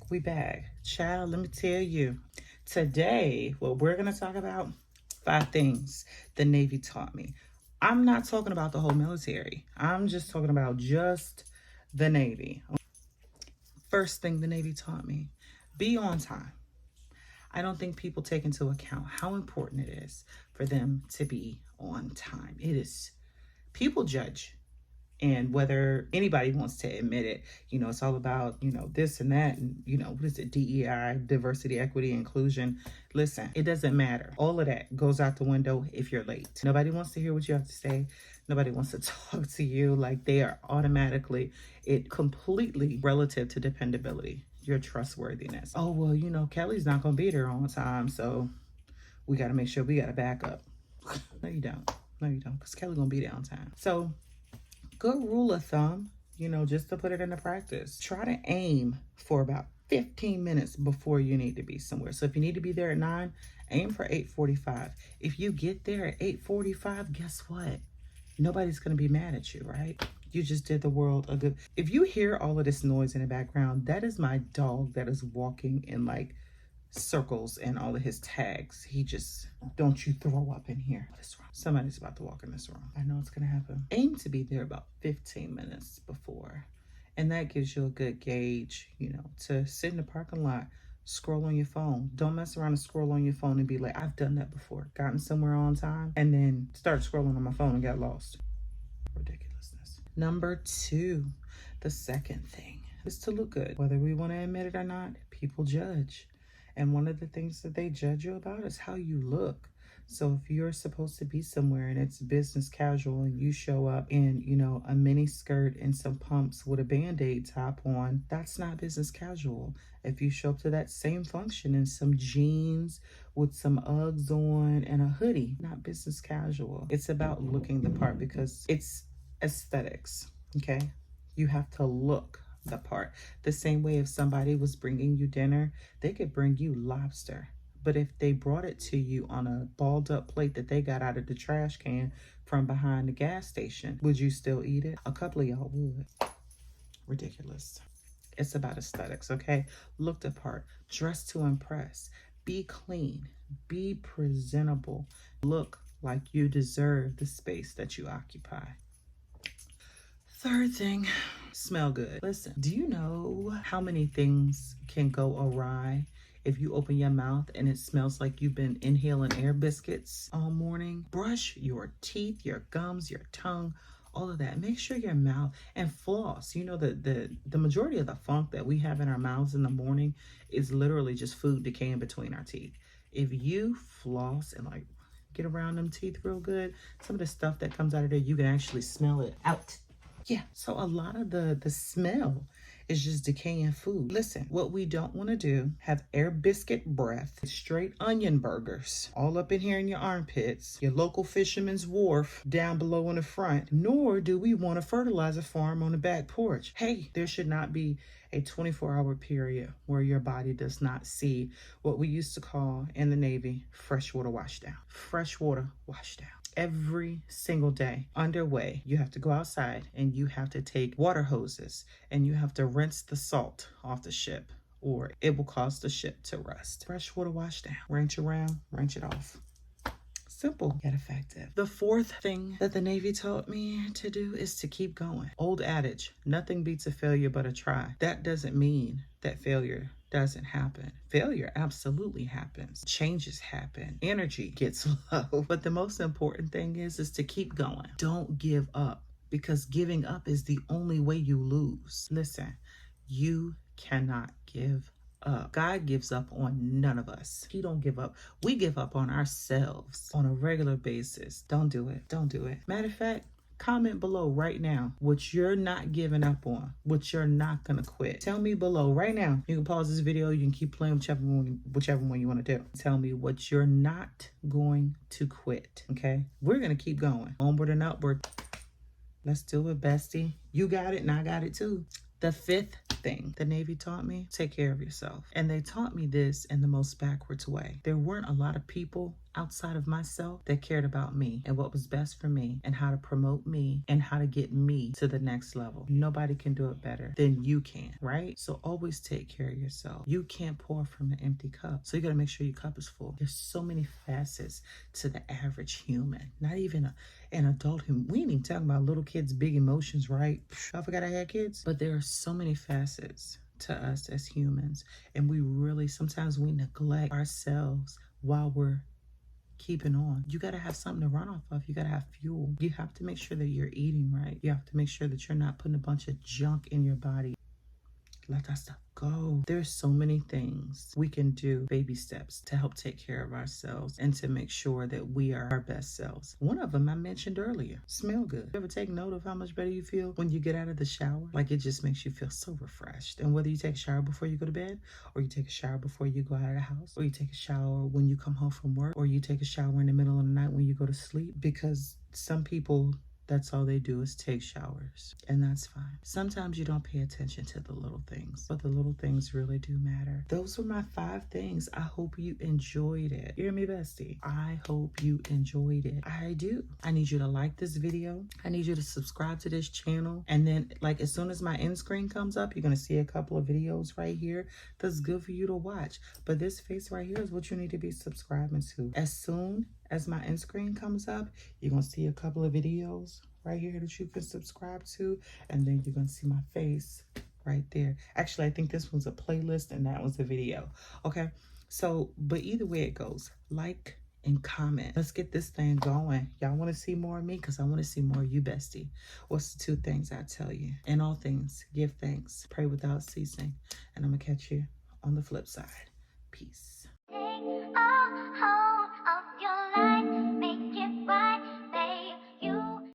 We back. Child, let me tell you. Today, what we're going to talk about, 5 things the Navy taught me. I'm not talking about the whole military. I'm just talking about just the Navy. First thing the Navy taught me, be on time. I don't think people take into account how important it is for them to be on time. It is, people judge. And whether anybody wants to admit it, it's all about, this and that. And, what is it? DEI, diversity, equity, inclusion. Listen, it doesn't matter. All of that goes out the window if you're late. Nobody wants to hear what you have to say. Nobody wants to talk to you. Like, they are automatically, it completely relative to dependability, your trustworthiness. Oh, well, Kelly's not going to be there on time. So we got to make sure we got a backup. No, you don't. No, you don't. Because Kelly's going to be there on time. So, good rule of thumb, just to put it into practice. Try to aim for about 15 minutes before you need to be somewhere. So if you need to be there at 9, aim for 8:45. If you get there at 8:45, guess what? Nobody's going to be mad at you, right? You just did the world a good... If you hear all of this noise in the background, that is my dog that is walking in like circles and all of his tags. He just, don't you throw up in here. What is wrong? Somebody's about to walk in this room. I know it's gonna happen. Aim to be there about 15 minutes before. And that gives you a good gauge, to sit in the parking lot, scroll on your phone. Don't mess around and scroll on your phone and be like, I've done that before. Gotten somewhere on time and then start scrolling on my phone and got lost. Ridiculousness. Number 2, the second thing is to look good. Whether we want to admit it or not, people judge. And one of the things that they judge you about is how you look. So if you're supposed to be somewhere and it's business casual and you show up in, a mini skirt and some pumps with a Band-Aid top on, that's not business casual. If you show up to that same function in some jeans with some Uggs on and a hoodie, not business casual. It's about looking the part because it's aesthetics, okay? You have to look the part. The same way if somebody was bringing you dinner, they could bring you lobster. But if they brought it to you on a balled up plate that they got out of the trash can from behind the gas station, would you still eat it? A couple of y'all would. Ridiculous. It's about aesthetics, okay? Look the part. Dress to impress. Be clean. Be presentable. Look like you deserve the space that you occupy. Third thing, smell good. Listen, do you know how many things can go awry if you open your mouth and it smells like you've been inhaling air biscuits all morning? Brush your teeth, your gums, your tongue, all of that. Make sure your mouth and floss. The majority of the funk that we have in our mouths in the morning is literally just food decaying between our teeth. If you floss and get around them teeth real good, some of the stuff that comes out of there, you can actually smell it out. Yeah, so a lot of the smell is just decaying food. Listen, what we don't want to do, have air biscuit breath, straight onion burgers, all up in here in your armpits, your local fisherman's wharf down below in the front, nor do we want a fertilizer farm on the back porch. Hey, there should not be a 24-hour period where your body does not see what we used to call in the Navy freshwater washdown. Freshwater washdown. Every single day underway, you have to go outside and you have to take water hoses and you have to rinse the salt off the ship or it will cause the ship to rust. Freshwater washdown. Rinse around, rinse it off. Simple yet effective. The 4th thing that the Navy taught me to do is to keep going. Old adage, nothing beats a failure but a try. That doesn't mean that failure doesn't happen. Failure absolutely happens. Changes happen. Energy gets low. But the most important thing is to keep going. Don't give up, because giving up is the only way you lose. Listen, you cannot give up. God gives up on none of us. He don't give up. We give up on ourselves on a regular basis. Don't do it. Don't do it. Matter of fact, comment below right now what you're not giving up on, what you're not gonna quit. Tell me below right now. You can pause this video. You can keep playing whichever one you want to do. Tell me what you're not going to quit. Okay, we're gonna keep going onward and upward. Let's do it, bestie. You got it and I got it too. The 5th thing the Navy taught me, take care of yourself. And they taught me this in the most backwards way. There weren't a lot of people outside of myself that cared about me and what was best for me and how to promote me and how to get me to the next level. Nobody can do it better than you can, right? So always take care of yourself. You can't pour from an empty cup. So you got to make sure your cup is full. There's so many facets to the average human, not even an adult human. We ain't even talking about little kids' big emotions, right? I forgot I had kids. But there are so many facets to us as humans. And we really, sometimes we neglect ourselves while we're keeping on. You got to have something to run off of. You got to have fuel. You have to make sure that you're eating right. You have to make sure that you're not putting a bunch of junk in your body. Let that stuff go. There's so many things we can do, baby steps, to help take care of ourselves and to make sure that we are our best selves. One of them I mentioned earlier, smell good. You ever take note of how much better you feel when you get out of the shower? Like, it just makes you feel so refreshed. And whether you take a shower before you go to bed, or you take a shower before you go out of the house, or you take a shower when you come home from work, or you take a shower in the middle of the night when you go to sleep, because some people, that's all they do is take showers, and that's fine. Sometimes you don't pay attention to the little things, but the little things really do matter. Those were my 5 things. I hope you enjoyed it. Hear me, bestie? I hope you enjoyed it. I do. I need you to like this video. I need you to subscribe to this channel. And then, like, as soon as my end screen comes up, you're going to see a couple of videos right here that's good for you to watch. But this face right here is what you need to be subscribing to. As soon as my end screen comes up, you're going to see a couple of videos right here that you can subscribe to, and then you're going to see my face right there. Actually, I think this one's a playlist and that one's a video. Okay, so, but either way it goes, like and comment. Let's get this thing going. Y'all want to see more of me? Because I want to see more of you, bestie. What's the 2 things I tell you? In all things, give thanks, pray without ceasing, and I'm going to catch you on the flip side. Peace.